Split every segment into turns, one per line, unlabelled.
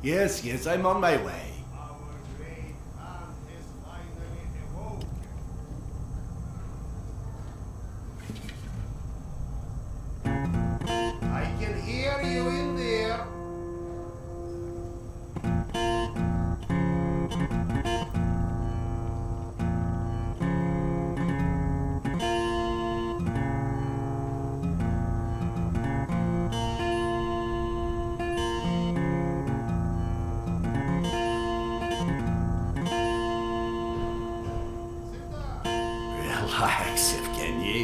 Yes, I'm on my way.
Our great Khan has finally awoken. I can hear you in there.
Relax, Evgeny.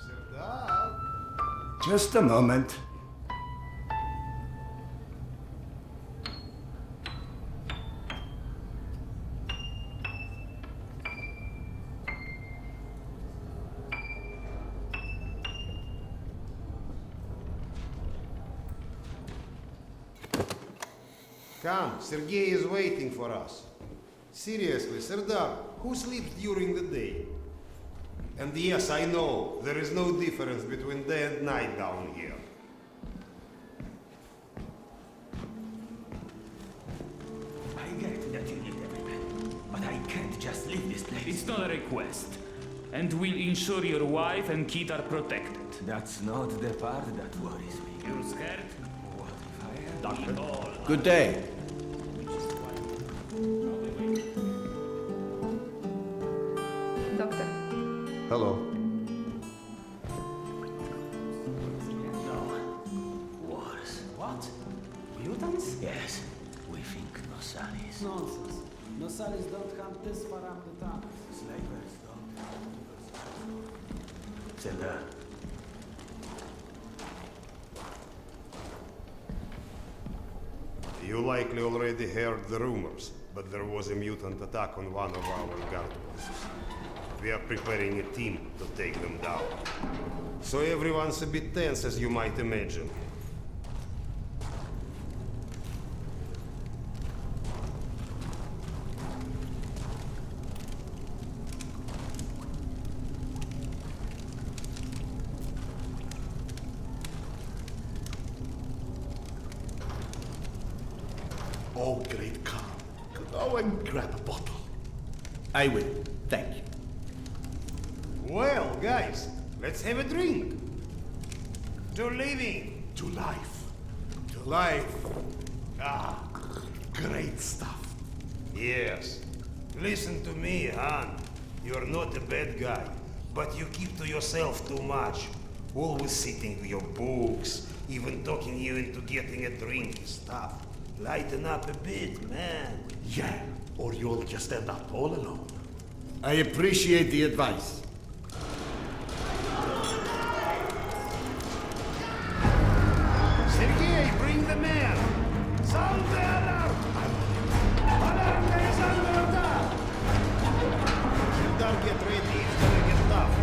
Serdar?
Just a moment.
Come, Sergei is waiting for us. Seriously, Serdar, who sleeps during the day? And yes, I know, there is no difference between day and night down here.
I get that you need every man, but I can't just leave this place.
It's not a request. And we'll ensure your wife and kid are protected.
That's not the part that worries me.
You scared?
What if I am?
Doctor.
Good day.
Doctor,
Hello.
No. Wars.
What? Mutants?
Yes. We think Nosalis.
Nonsense. Nosalis don't come this far up the top.
Slavers don't. Serdar.
You likely already heard the rumors, but there was a mutant attack on one of our guard posts. We are preparing a team to take them down. So everyone's a bit tense, as you might imagine.
Oh, great Khan. Go and grab a bottle. I will. Thank you.
Well, guys, let's have a drink. To living.
To life. To life. Ah, great stuff.
Yes. Listen to me, Han. You're not a bad guy, but you keep to yourself too much. Always sitting to your books, even talking you into getting a drink and stuff. Lighten up a bit, man.
Yeah, or you'll just end up all alone. I appreciate the advice.
Sergei, bring the man! Sound the alarm! Alarm, there is under attack! Serdar, get ready, it's gonna get tough.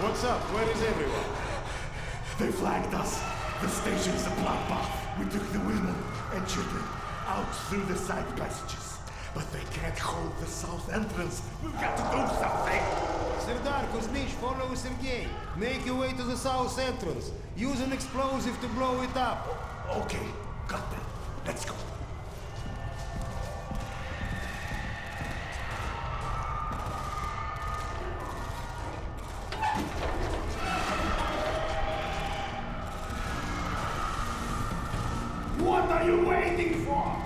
What's up? Where is everyone?
They flagged us. The station children out through the side passages. But they can't hold the south entrance. We've got to do something.
Serdar, Kuzmich, follow Sergei. Make your way to the south entrance. Use an explosive to blow it up.
Okay, got that. Let's go.
What are you waiting for?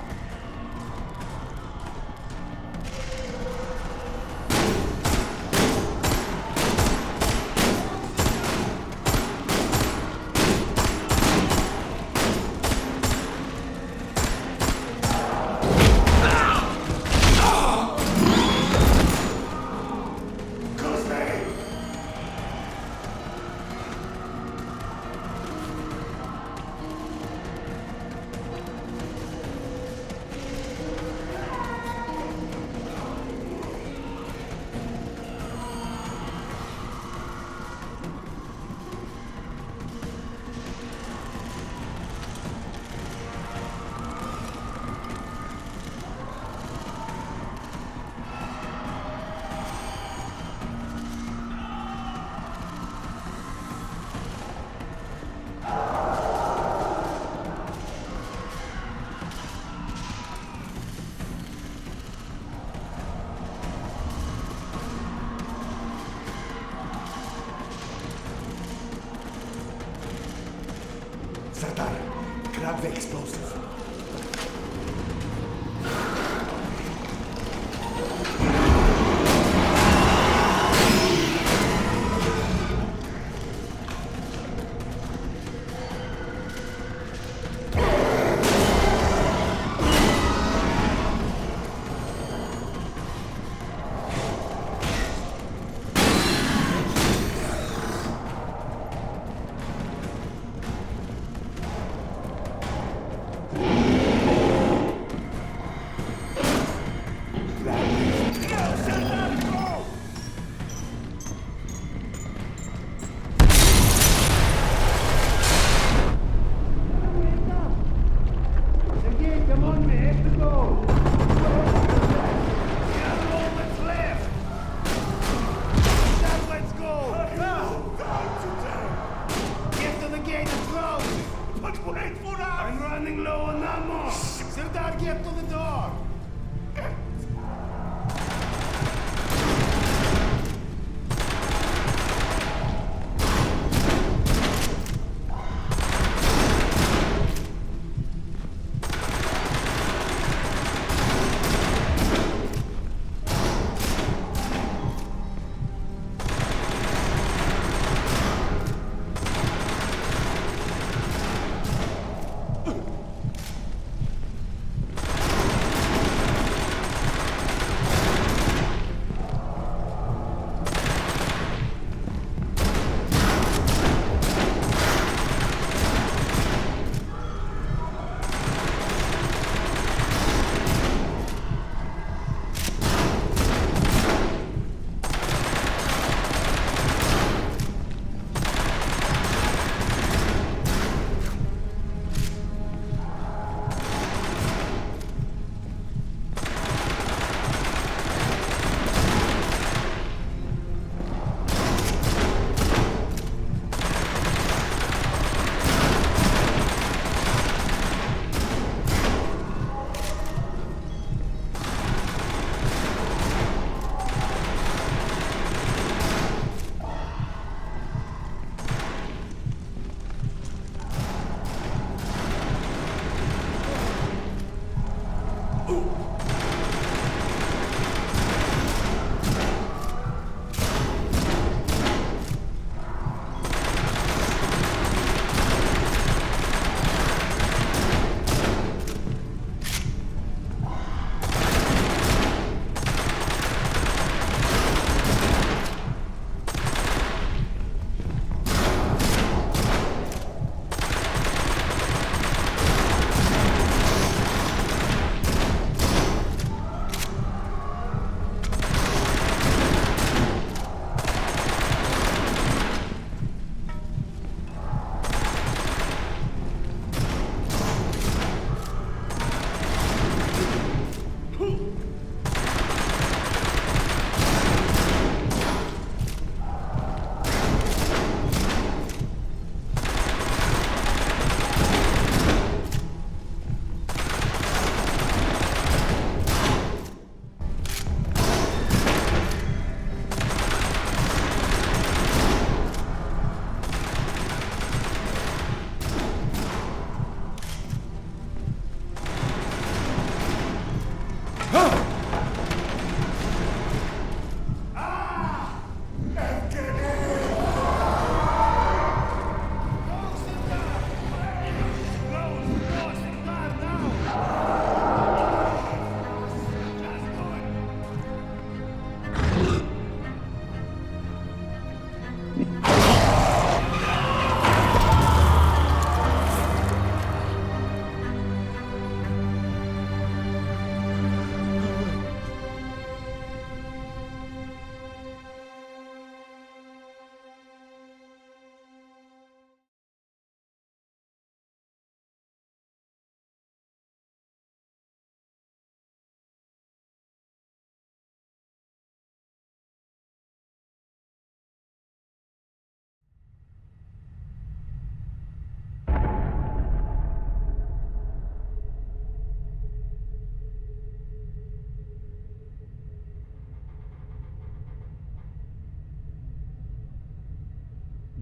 Serdar, grab the explosive.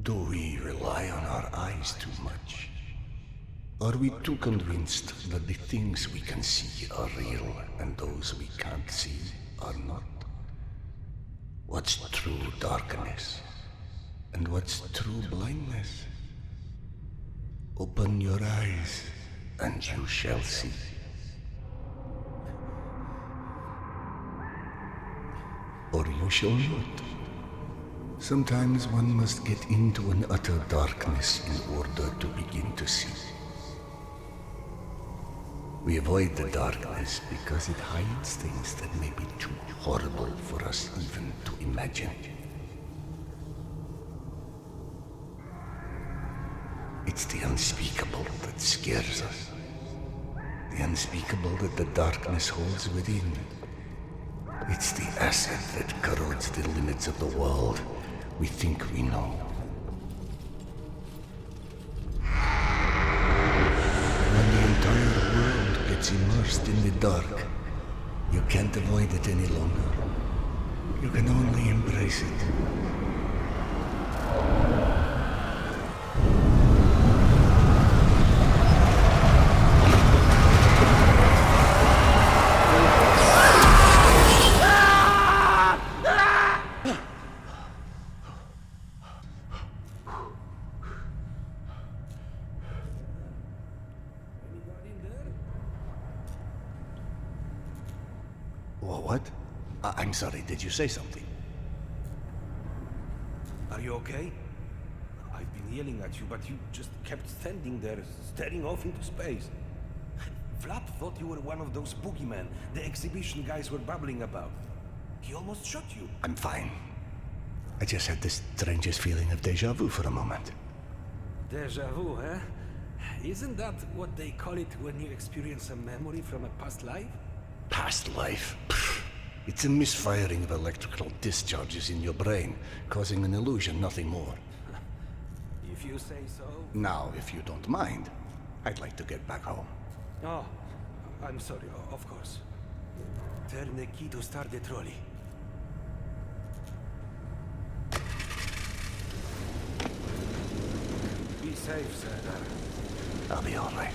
Do we rely on our eyes too much? Are we too convinced that the things we can see are real and those we can't see are not? What's true darkness? And what's true blindness? Open your eyes and you shall see. Or you shall not. Sometimes one must get into an utter darkness in order to begin to see. We avoid the darkness because it hides things that may be too horrible for us even to imagine. It's the unspeakable that scares us. The unspeakable that the darkness holds within. It's the acid that corrodes the limits of the world we think we know. When the entire world gets immersed in the dark, you can't avoid it any longer. You can only embrace it. What? I'm sorry, did you say something?
Are you okay? I've been yelling at you, but you just kept standing there, staring off into space. Vlad thought you were one of those boogeymen the exhibition guys were babbling about. He almost shot you.
I'm fine. I just had this strangest feeling of déjà vu for a moment.
Deja vu, eh? Isn't that what they call it when you experience a memory from a past life?
Past life? Pfft. It's a misfiring of electrical discharges in your brain, causing an illusion, nothing more.
If you say so.
Now, if you don't mind, I'd like to get back home.
Oh, I'm sorry, of course. Turn the key to start the trolley. Be safe, Serdar.
I'll be all right.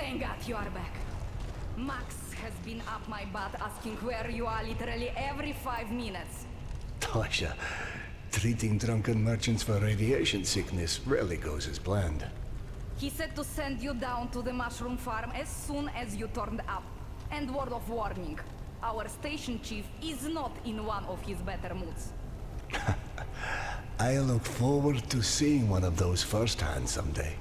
Thank God you are back. Max has been up my butt asking where you are literally every 5 minutes.
Tasha, treating drunken merchants for radiation sickness rarely goes as planned.
He said to send you down to the mushroom farm as soon as you turned up. And word of warning, our station chief is not in one of his better moods.
I look forward to seeing one of those firsthand someday.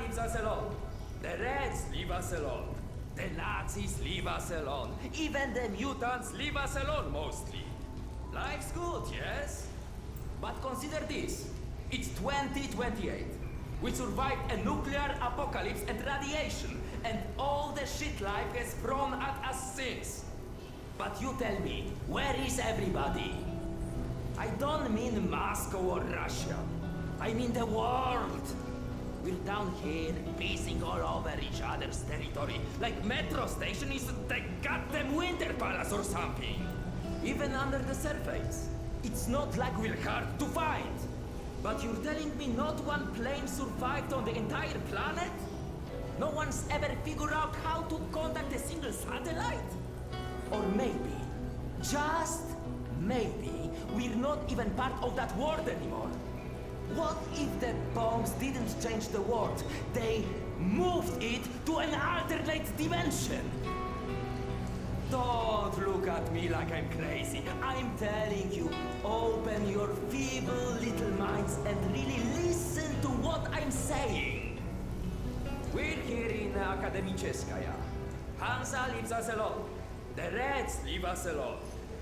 Leaves us alone. The Reds leave us alone. The Nazis leave us alone. Even the mutants leave us alone, mostly. Life's good, yes? But consider this. It's 2028. We survived a nuclear apocalypse and radiation, and all the shit life has thrown at us since. But you tell me, where is everybody? I don't mean Moscow or Russia. I mean the world. We're down here, pacing all over each other's territory, like metro station is the goddamn Winter Palace or something. Even under the surface, it's not like we're hard to find. But you're telling me not one plane survived on the entire planet? No one's ever figured out how to contact a single satellite? Or maybe, just maybe, we're not even part of that world anymore. What if the bombs didn't change the world? They moved it to an alternate dimension. Don't look at me like I'm crazy. I'm telling you, open your feeble little minds and really listen to what I'm saying. We're here in Akademicheskaya. Hansa leaves us alone. The Reds leave us alone.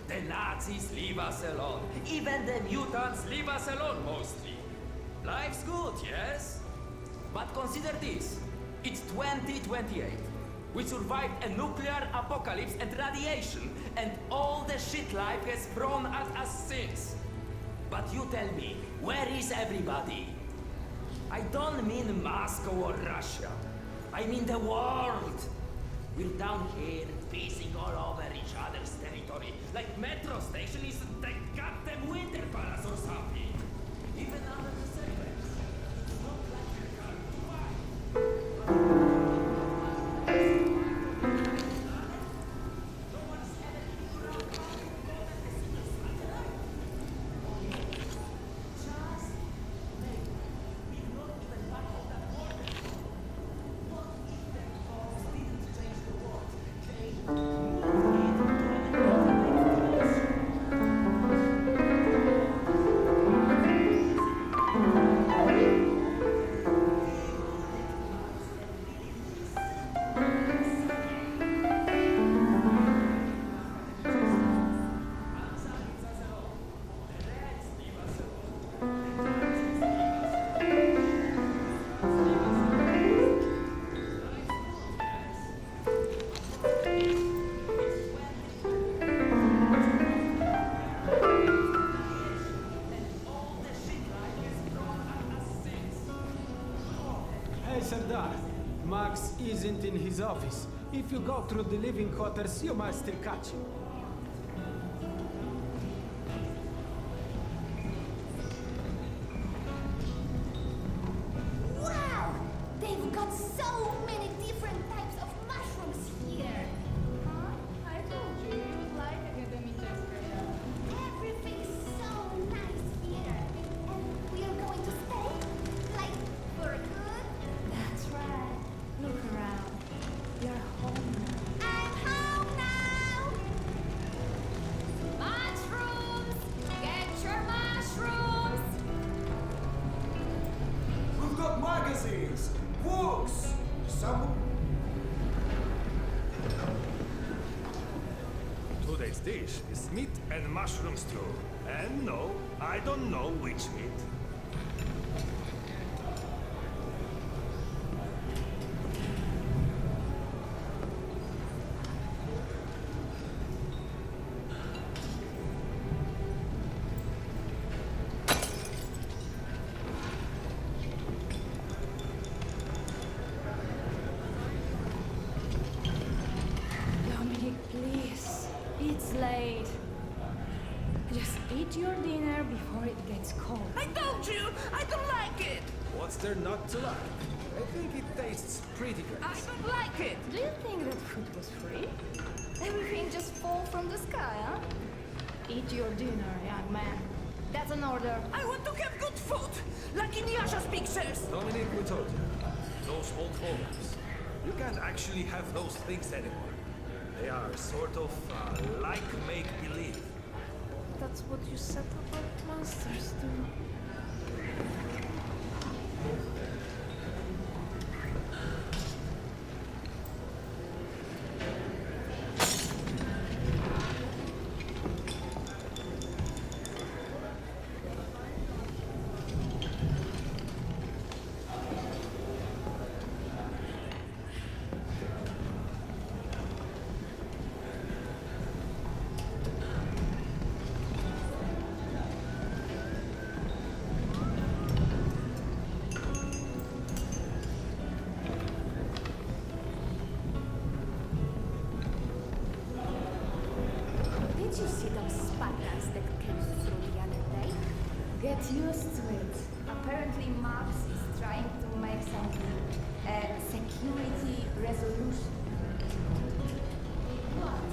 The Nazis leave us alone. Even the mutants leave us alone, mostly. Life's good, yes? But consider this. It's 2028. We survived a nuclear apocalypse and radiation, and all the shit life has thrown at us since. But you tell me, where is everybody? I don't mean Moscow or Russia. I mean the world. We're down here, pacing all over each other's territory, like metro station is the goddamn Winter Palace or something. Even under the surface, it's not like we're hard to find. No one's ever figured out how to contact a single satellite. Just maybe, we're not even part of that world anymore. What if the bombs didn't change the world? They moved it to an alternate dimension.
Hey, Sardar. Max isn't in his office. If you go through the living quarters, you might still catch him.
Wow! They've got so many different types of mushrooms here.
Huh? I told you would like Akademicheskaya.
Everything's so nice here. And we're going to stay? Like, for good?
That's right. Look around. You're home now.
I'm home now!
dish is meat and mushroom stew. And no, I don't know which meat.
Dominic, please. It's late. Just eat your dinner before it gets cold. I told you! I don't like it!
What's there not to like? I think it tastes pretty great.
I don't like it! Do you think that food was free? Everything just fall from the sky, huh? Eat your dinner, young man. That's an order. I want to have good food! Like in Yasha's pictures!
Dominic, we told you. Those old photos. You can't actually have those things anymore. They are sort of like make-believe.
That's what you said about monsters, too. Did you see those spiders that came through the other day? Get used to it. Apparently Max is trying to make some security resolution. What?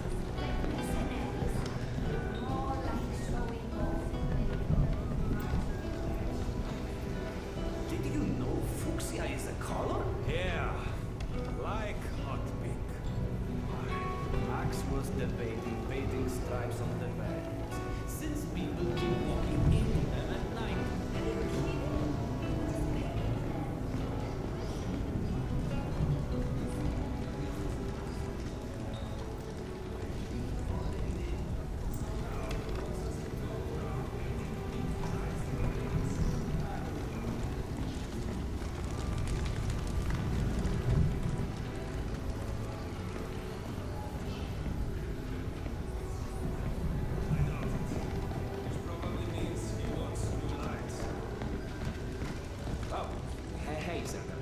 Like mercenaries? More like showing off.
Did you know fuchsia is a color?
Yeah, like hot pink.
Max was debating painting stripes on the bags. Since people keep walking into them at night. Oh, hey, Santa.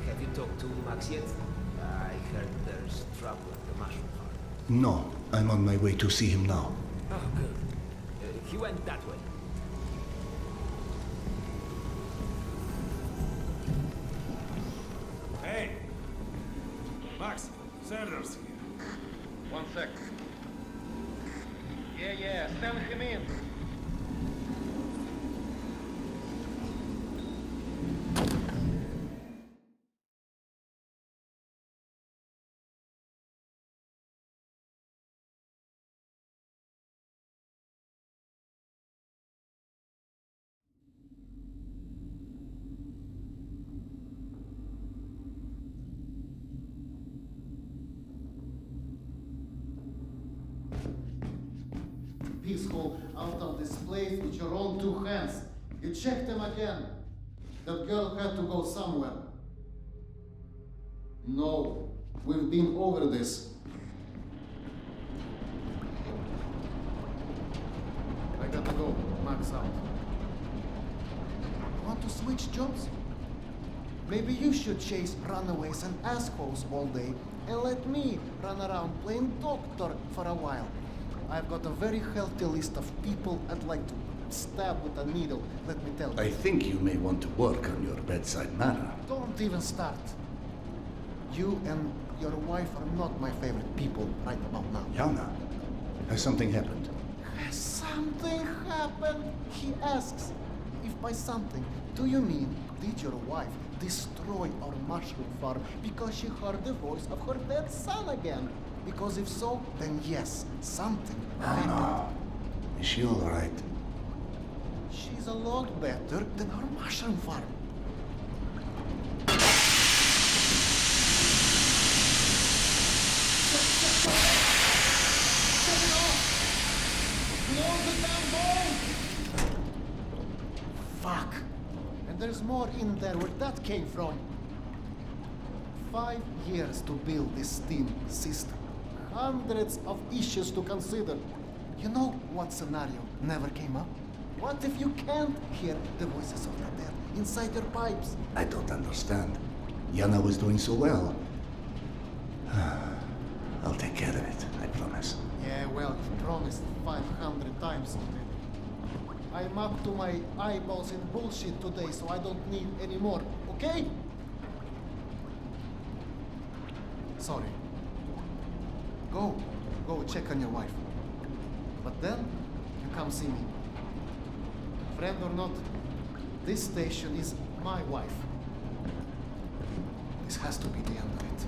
Have you talked to Max yet? I heard there's trouble at the mushroom farm.
No, I'm on my way to see him now.
Oh, good. He went that way.
Hey! Max, Sanders here.
One sec. Yeah, send him in.
Peaceful out of this place with your own two hands. You checked them again. That girl had to go somewhere. No, we've been over this. I gotta go. Max out. Want to switch jobs? Maybe you should chase runaways and assholes all day and let me run around playing doctor for a while. I've got a very healthy list of people I'd like to stab with a needle, let me tell you.
I think you may want to work on your bedside manner.
Don't even start. You and your wife are not my favorite people right about now.
Yana, has something happened?
Has something happened? He asks. If by something, do you mean did your wife destroy our mushroom farm because she heard the voice of her dead son again? Because if so, then yes, something happened.
No. Is she all right?
She's a lot better than our mushroom farm. Shut it off! Fuck! And there's more in there where that came from. 5 years to build this steam system. Hundreds of issues to consider. You know what scenario never came up? What if you can't hear the voices of the dead inside your pipes?
I don't understand. Yana was doing so well. I'll take care of it, I promise.
Yeah, well, you promised 500 times already. I'm up to my eyeballs in bullshit today, so I don't need any more, okay? Sorry. Go check on your wife. But then, you come see me. Friend or not, this station is my wife. This has to be the end of it.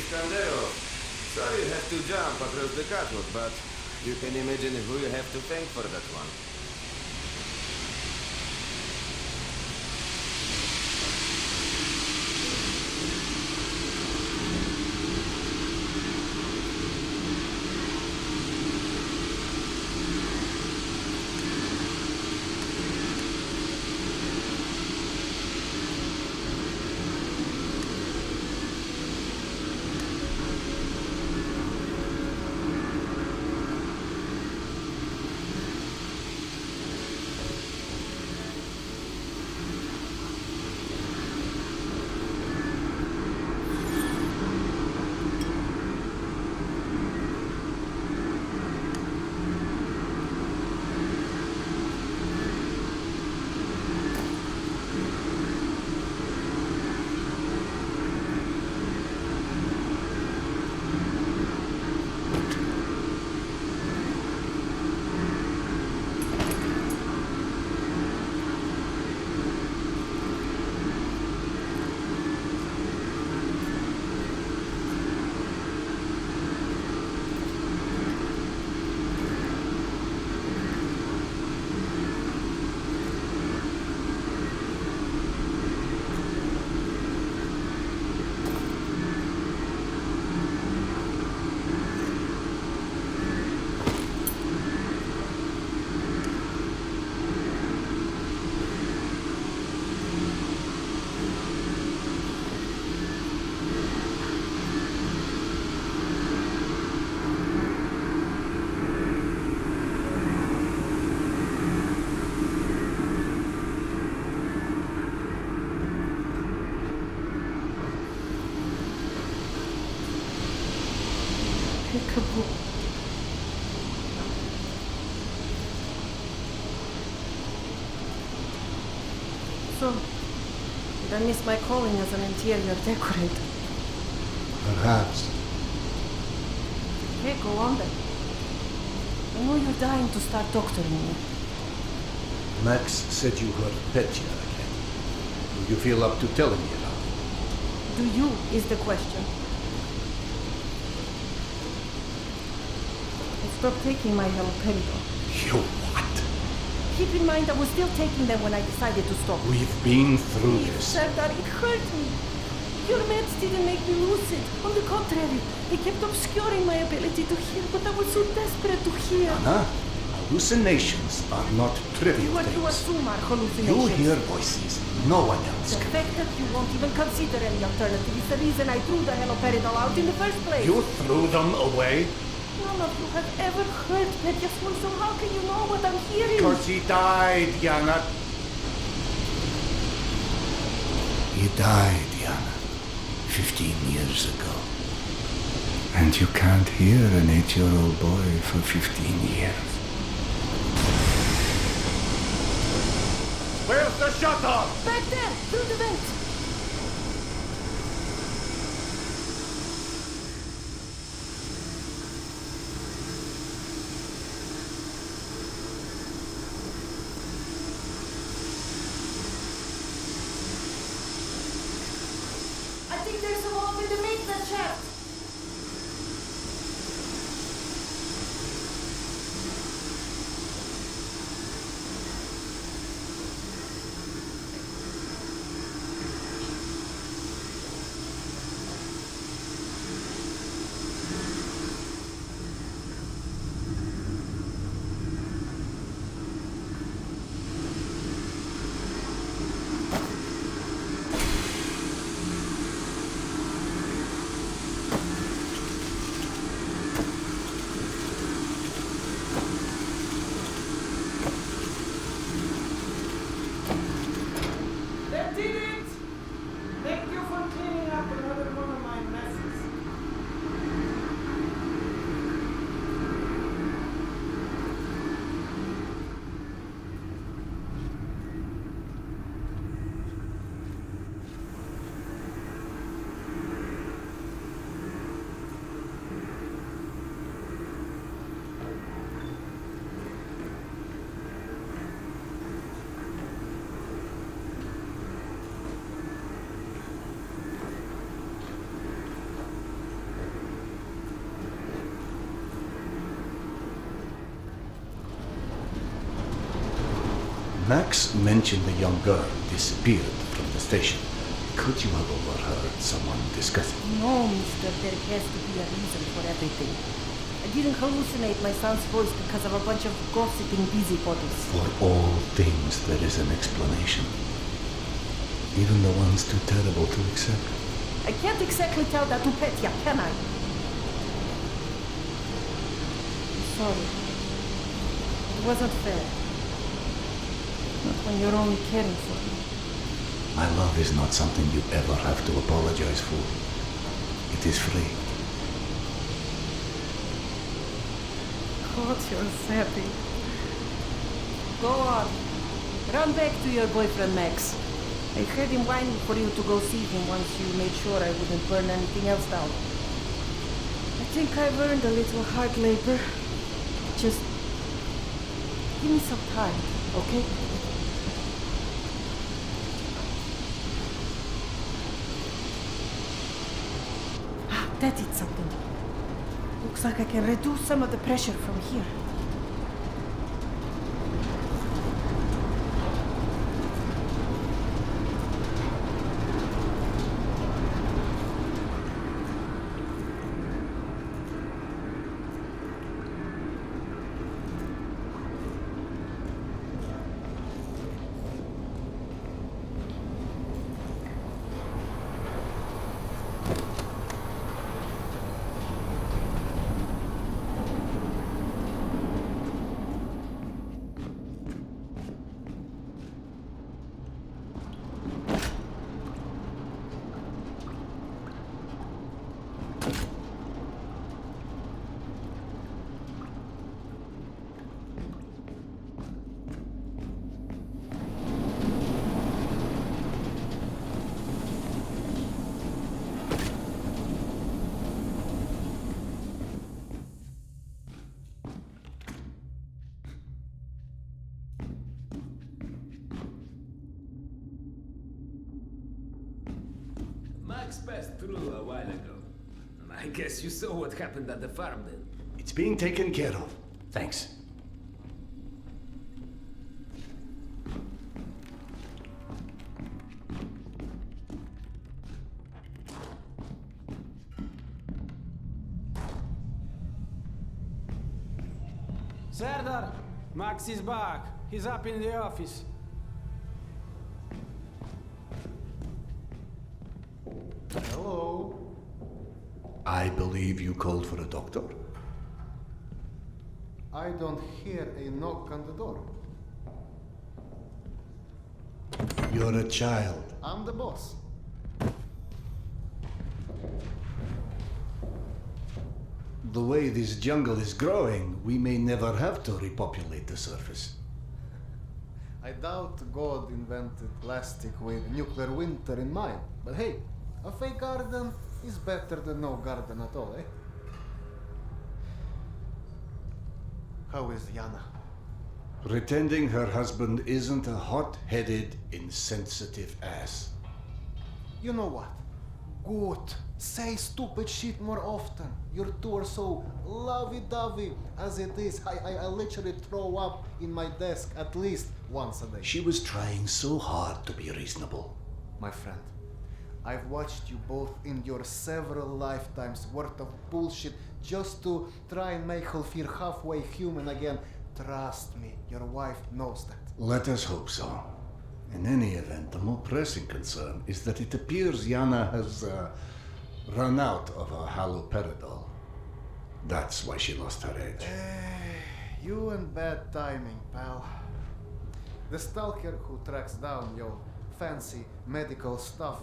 Scandero. Sorry you have to jump across the catwalk, but you can imagine who you have to thank for that one.
Peekaboo. So, did I miss my calling as an interior decorator?
Perhaps.
Okay, go on then. I know you're dying to start doctoring me.
Max said you were Petya again. Do you feel up to telling me about it?
Do you, is the question. I stopped taking my haloperidol.
You what?
Keep in mind I was still taking them when I decided to stop.
We've been through this.
Serdar, it hurt me. Your meds didn't make me lucid. On the contrary, they kept obscuring my ability to hear, but I was so desperate to hear.
Anna, hallucinations are not trivial
What you
things.
assume are hallucinations.
You hear voices no one else
The
can.
fact that you won't even consider any alternative is the reason I threw the haloperidol out in the first place.
You threw them away?
None of you have ever heard Petya's voice, so how can you know what I'm hearing?
Because he died, Yana. He died, Yana. 15 years ago. And you can't hear an 8-year-old boy for 15 years. Where's the shutter?
Back there, through the vent. I think there's a wolf in the maintenance shaft.
Max mentioned the young girl disappeared from the station. Could you have overheard someone discussing?
No, mister, there has to be a reason for everything. I didn't hallucinate my son's voice because of a bunch of gossiping busybodies.
For all things there is an explanation. Even the ones too terrible to accept.
I can't exactly tell that to Petya, can I? I'm sorry. It wasn't fair. Not when you're only caring for me.
My love is not something you ever have to apologize for. It is free.
God, you're sappy. Go on. Run back to your boyfriend, Max. I heard him whining for you to go see him once you made sure I wouldn't burn anything else down. I think I've earned a little hard labor. Just give me some time, okay? That did something. Looks like I can reduce some of the pressure from here.
Max passed through a while ago. I guess you saw what happened at the farm then.
It's being taken care of. Thanks.
Serdar, Max is back. He's up in the office.
Hello.
I believe you called for a doctor?
I don't hear a knock on the door.
You're a child.
I'm the boss.
The way this jungle is growing, we may never have to repopulate the surface.
I doubt God invented plastic with nuclear winter in mind. But hey, a fake garden is better than no garden at all, eh? How is Yana?
Pretending her husband isn't a hot-headed, insensitive ass.
You know what? Good. Say stupid shit more often. Your two are so lovey-dovey as it is. I literally throw up in my desk at least once a day.
She was trying so hard to be reasonable.
My friend, I've watched you both endure several lifetimes worth of bullshit just to try and make her feel halfway human again. Trust me, your wife knows that.
Let us hope so. In any event, the more pressing concern is that it appears Yana has run out of her haloperidol. That's why she lost her edge.
You and bad timing, pal. The stalker who tracks down your fancy medical stuff,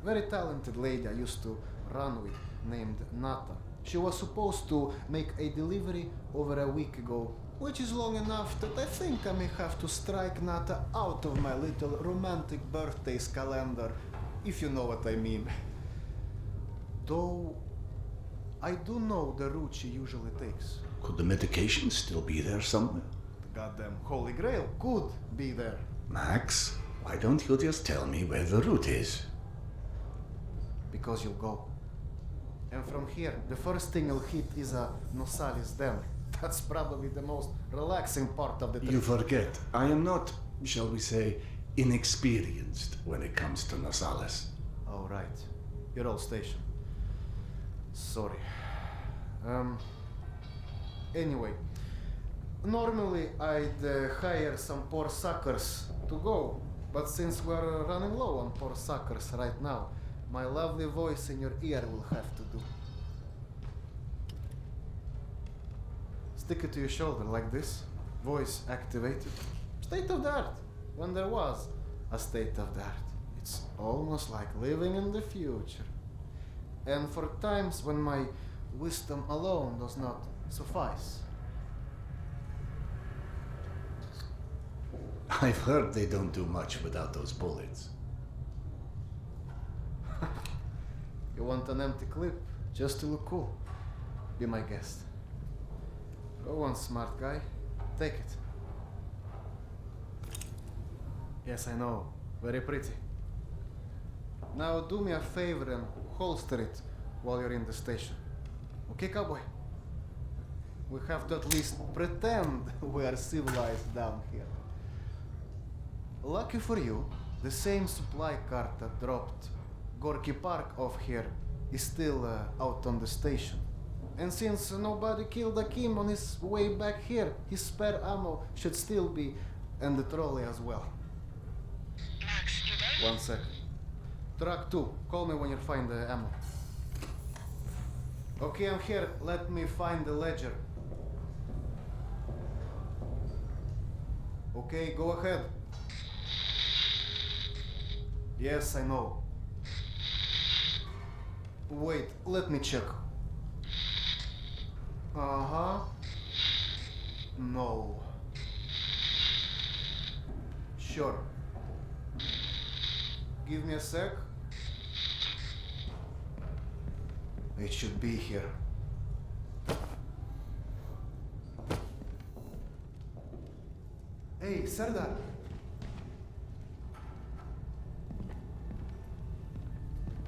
very talented lady I used to run with, named Nata. She was supposed to make a delivery over a week ago, which is long enough that I think I may have to strike Nata out of my little romantic birthdays calendar, if you know what I mean. Though, I do know the route she usually takes.
Could the medication still be there somewhere?
The goddamn Holy Grail could be there.
Max, why don't you just tell me where the route is?
Because you'll go. And from here, the first thing you'll hit is a Nosalis Den. That's probably the most relaxing part of the trip.
You forget, I am not shall we say, inexperienced when it comes to Nasales.
Oh, right. You're all stationed. Sorry. Anyway, normally I'd hire some poor suckers to go, but since we're running low on poor suckers right now, my lovely voice in your ear will have to do. Stick it to your shoulder like this, voice activated. State of the art, when there was a state of the art. It's almost like living in the future. And for times when my wisdom alone does not suffice.
I've heard they don't do much without those bullets.
You want an empty clip just to look cool? Be my guest. Go on, smart guy. Take it. Yes, I know. Very pretty. Now do me a favor and holster it while you're in the station. Okay, cowboy? We have to at least pretend we are civilized down here. Lucky for you, the same supply cart that dropped Gorky Park off here is still out on the station. And since nobody killed Akim on his way back here, his spare ammo should still be in the trolley as well. 1 second. Truck 2, call me when you find the ammo. Okay, I'm here. Let me find the ledger. Okay, go ahead. Yes, I know. Wait, let me check. Uh-huh. No. Sure. Give me a sec. It should be here. Hey, Serdar.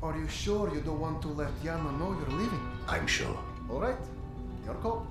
Are you sure you don't want to let Yana know you're leaving?
I'm sure.
All right. Your call.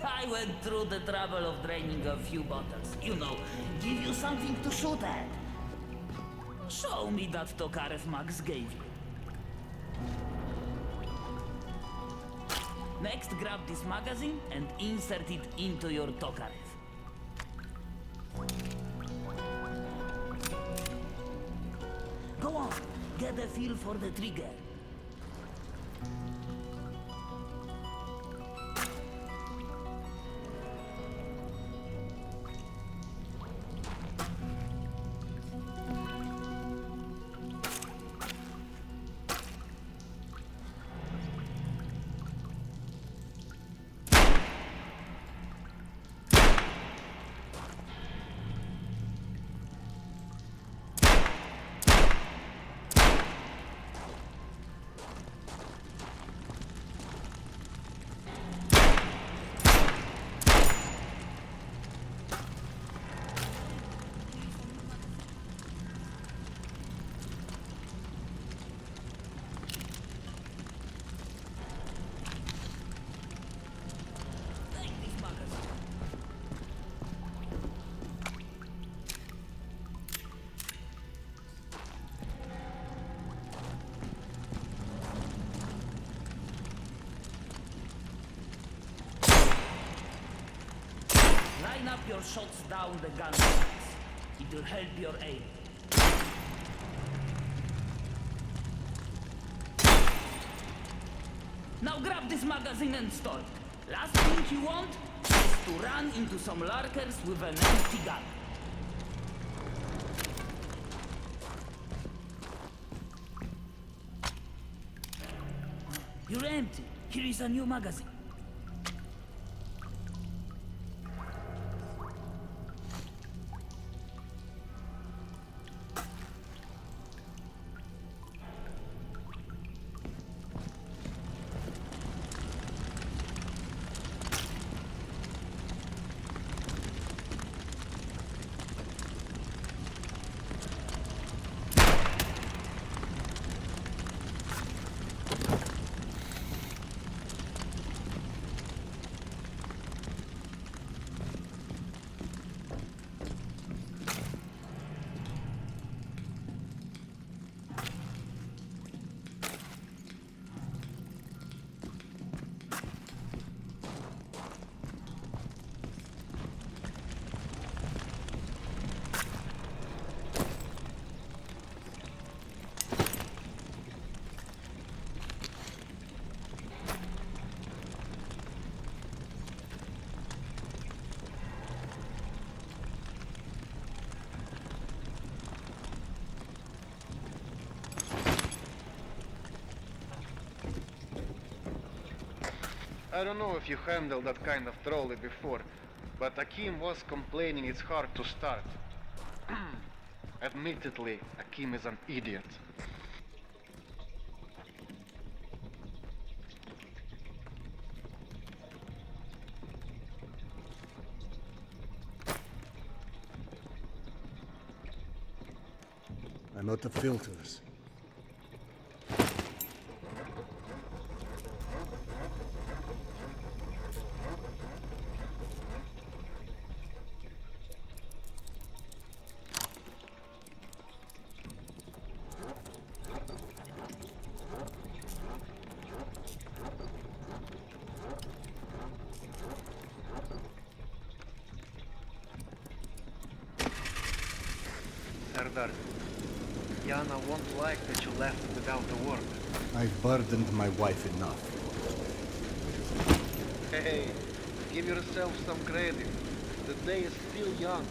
I went through the trouble of draining a few bottles. You know, give you something to shoot at. Show me that Tokarev Max gave you. Next, grab this magazine and insert it into your Tokarev. Go on, get a feel for the trigger. Line up your shots down the gun sights. It will help your aim. Now grab this magazine and store it. Last thing you want is to run into some lurkers with an empty gun. You're empty. Here is a new magazine.
I don't know if you handled that kind of trolley before, but Akim was complaining it's hard to start. Admittedly, Akim is an idiot.
I'm out of filters.
Serdar, Yana won't like that you left without a word.
I've burdened my wife enough.
Hey, give yourself some credit. The day is still young.